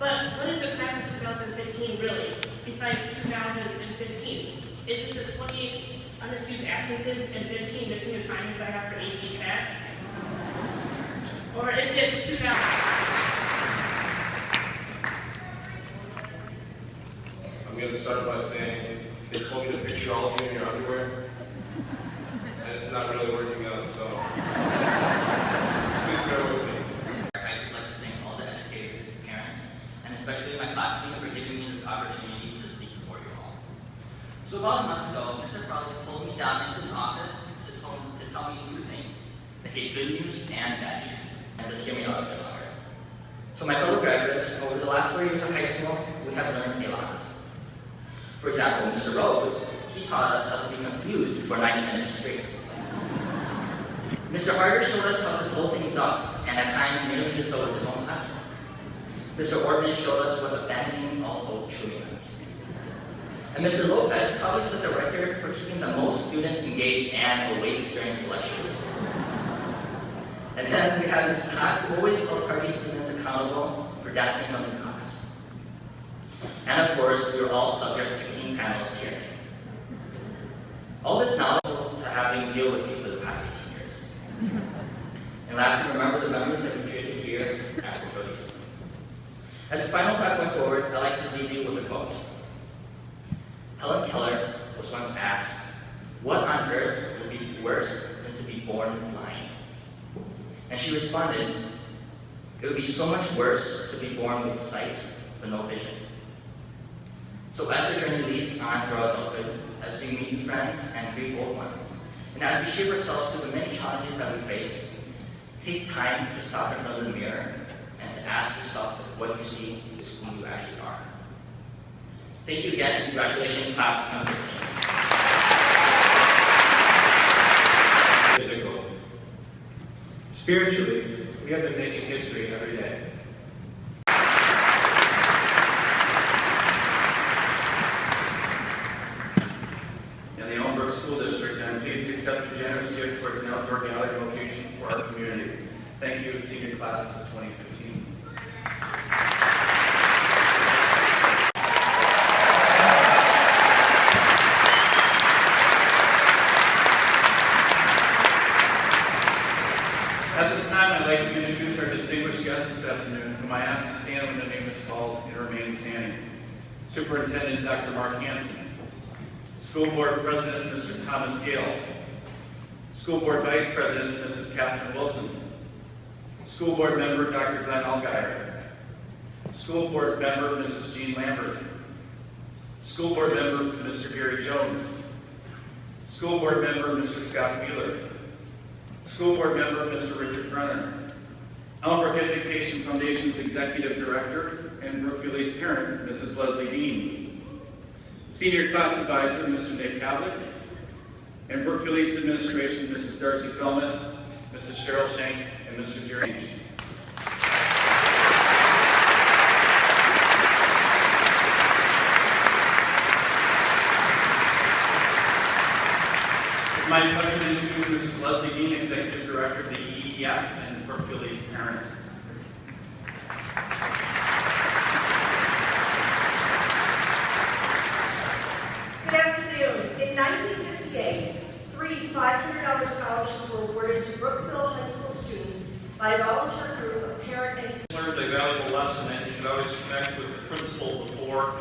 But what is the class of 2015 really, besides 2015? Is it the 28 unexcused absences and 15 missing assignments I have for AP Stats? Or is it 2000? I'm going to start by saying they told me to picture all of you in your underwear, and it's not really working out, so please bear with me. I'd just like to thank all the educators, parents, and especially my classmates for giving me this opportunity to speak before you all. So about a month ago, Mr. Crowley pulled me down into his office to tell me two things: that he had good news and bad news, and just hear me out a bit longer. So my fellow graduates, over the last 4 years of high school, we have learned a lot. For example, Mr. Rose, he taught us how to be confused for 90 minutes straight. Mr. Harder showed us how to blow things up, and at times nearly did so with his own classroom. Mr. Ortman showed us what abandoning all hope truly meant. And Mr. Lopez probably set the record for keeping the most students engaged and awake during his lectures. And then we have Mrs. Hack, who always held party students accountable for dancing from the class. And of course, we were all subject to King Panel's tyranny. All this knowledge to having deal with you for the past 18 years. And lastly, remember the memories that we created here at Brookfield. As a final thought going forward, I'd like to leave you with a quote. Helen Keller was once asked, "What on earth would be worse than to be born blind?" And she responded, "It would be so much worse to be born with sight but no vision." So as our journey leads on throughout adulthood, as we meet new friends and greet old ones, and as we shape ourselves through the many challenges that we face, take time to stop in front of the mirror and to ask yourself if what you see is who you actually are. Thank you again, and congratulations, class of 2015. Physical. Spiritually, we have been making history every day. In the Elmbrook School District, I'm pleased to accept your generous gift towards an outdoor gallery location for our community. Thank you, senior class of 2015. At this time, I'd like to introduce our distinguished guest this afternoon, whom I ask to stand when the name is called and remain standing. Superintendent Dr. Mark Hansen. School Board President Mr. Thomas Gale. School Board Vice President Mrs. Catherine Wilson. School Board Member Dr. Glenn Allgaier. School Board Member Mrs. Jean Lambert. School Board Member Mr. Gary Jones. School Board Member Mr. Scott Wheeler. School Board Member Mr. Richard Brenner. Elmbrook Education Foundation's Executive Director and Brookfield East parent, Mrs. Leslie Dean. Senior Class Advisor, Mr. Nick Havlick. And Brookfield East Administration, Mrs. Darcy Feldman, Mrs. Cheryl Schenk, and Mr. Jerry H. It's my pleasure to introduce Mrs. Leslie Dean, Executive Director of the EEF and Brookfield East parent. Good afternoon. In 1958, three $500 scholarships were awarded to Brookfield High School students by a volunteer group of parent and learned a valuable lesson that you should always connect with the principal before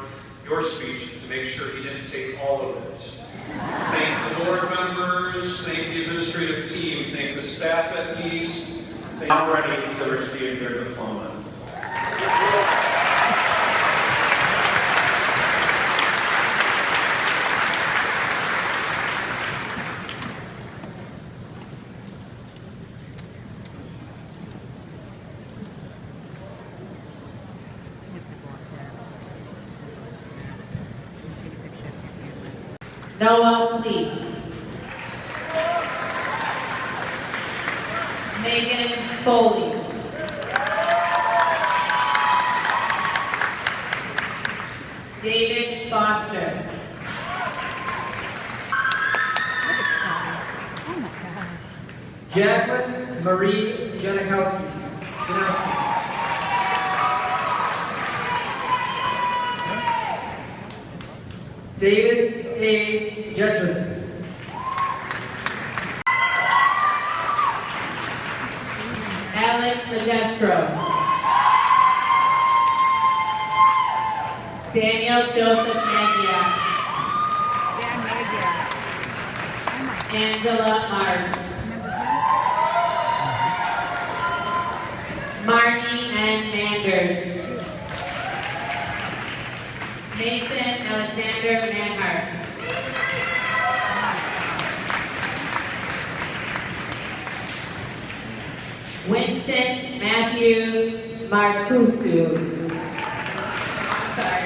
your speech to make sure he didn't take all of it. Thank the board members, thank the administrative team, thank the staff at East. Now ready to receive their diplomas. Noah, please. Megan Foley. David Foster. Jacqueline Marie Janikowski. David A. Jetron. Alex Magestro. Daniel Joseph Magia. Angela Mart. Marnie N. Manders. Mason Alexander Manhart. Winston Matthew Marcusu. Sorry.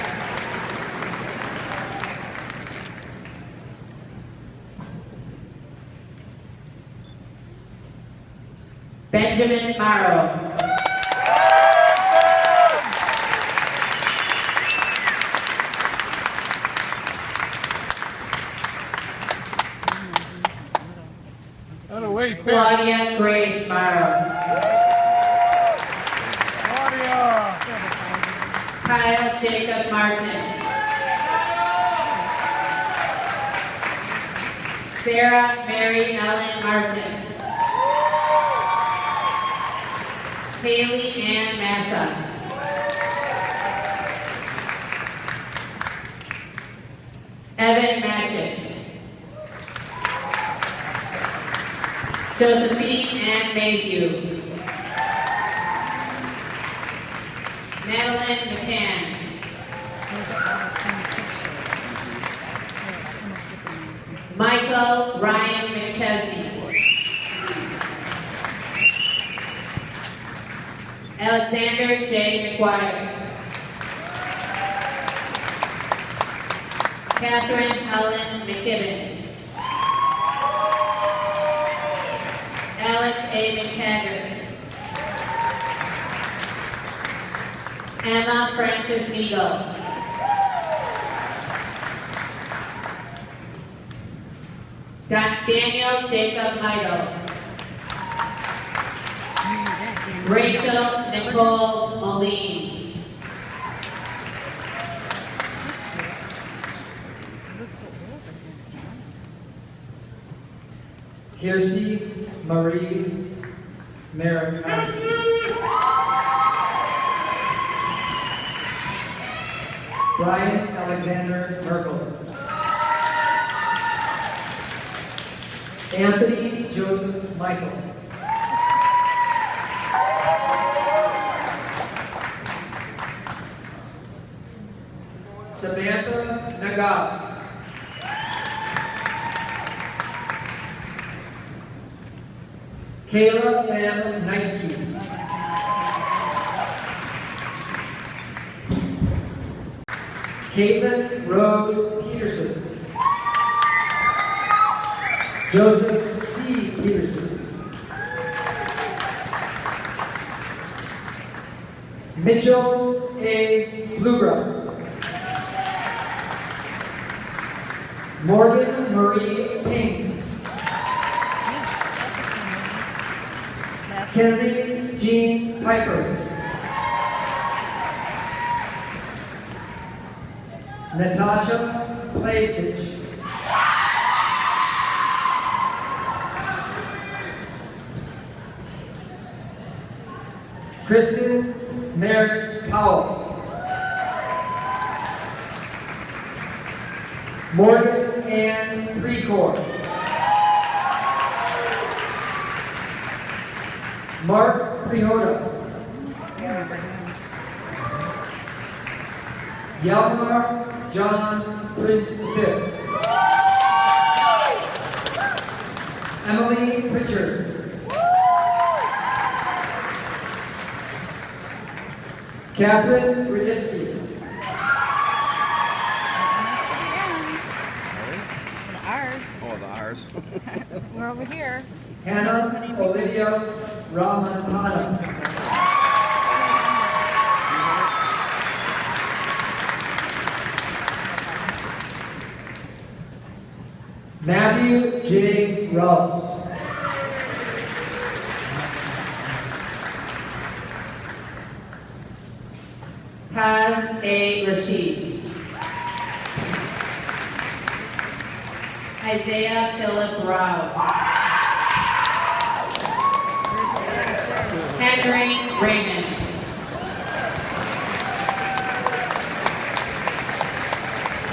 Benjamin Morrow. Claudia Grace Morrow. Kyle Jacob Martin. Sarah Mary Ellen Martin. Haley Ann Massa. Evan Matchett. Josephine Ann Mayhew. Madeline McCann. Michael Ryan McChesney. Alexander J. McGuire. Catherine Helen McKibben. Alex A. McTaggart. Emma Francis Neagle. Daniel Jacob Meidel. Rachel Nicole Moline. Kiersey Marie Merrick. Brian Alexander Merkel. Anthony Joseph Michael. Samantha Nagab. Kayla M. Nicey. Caitlin Rose Peterson. Joseph C. Peterson. Mitchell A. Flugra. Morgan Marie Pink. Kennedy Jean Pipers. Natasha Plasich. Kristen Maris Powell. Morgan Ann Precor. Mark Prihoda. Yalmar John Prince V. Emily Pritchard. Catherine Radisky. The R's. We're over here. Hannah Olivia Ramanpada. Matthew J. Rouse. Taz A. Rashid. Isaiah Philip Brown. Henry Raymond.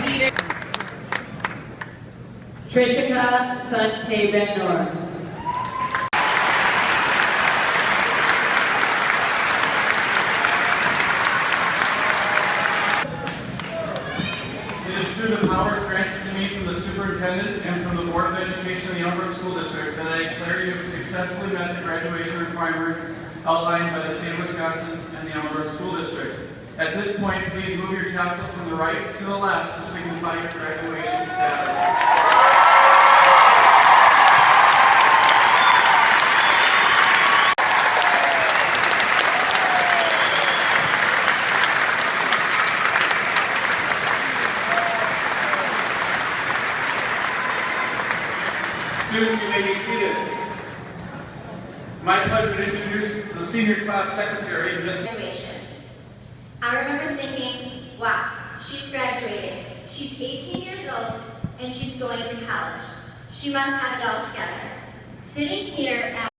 Peter Trishika Sante Ben-Nor. It is through the powers granted to me from the superintendent and from the Board of Education of the Elmbrook School District that I declare you have successfully met the graduation requirements outlined by the state of Wisconsin and the Elmbrook School District. At this point, please move your tassel from the right to the left to signify your graduation status. Students, you may be seated. My pleasure to introduce the senior class secretary, Ms. Graduation. I remember thinking, wow, she's graduating. She's 18 years old and she's going to college. She must have it all together. Sitting here at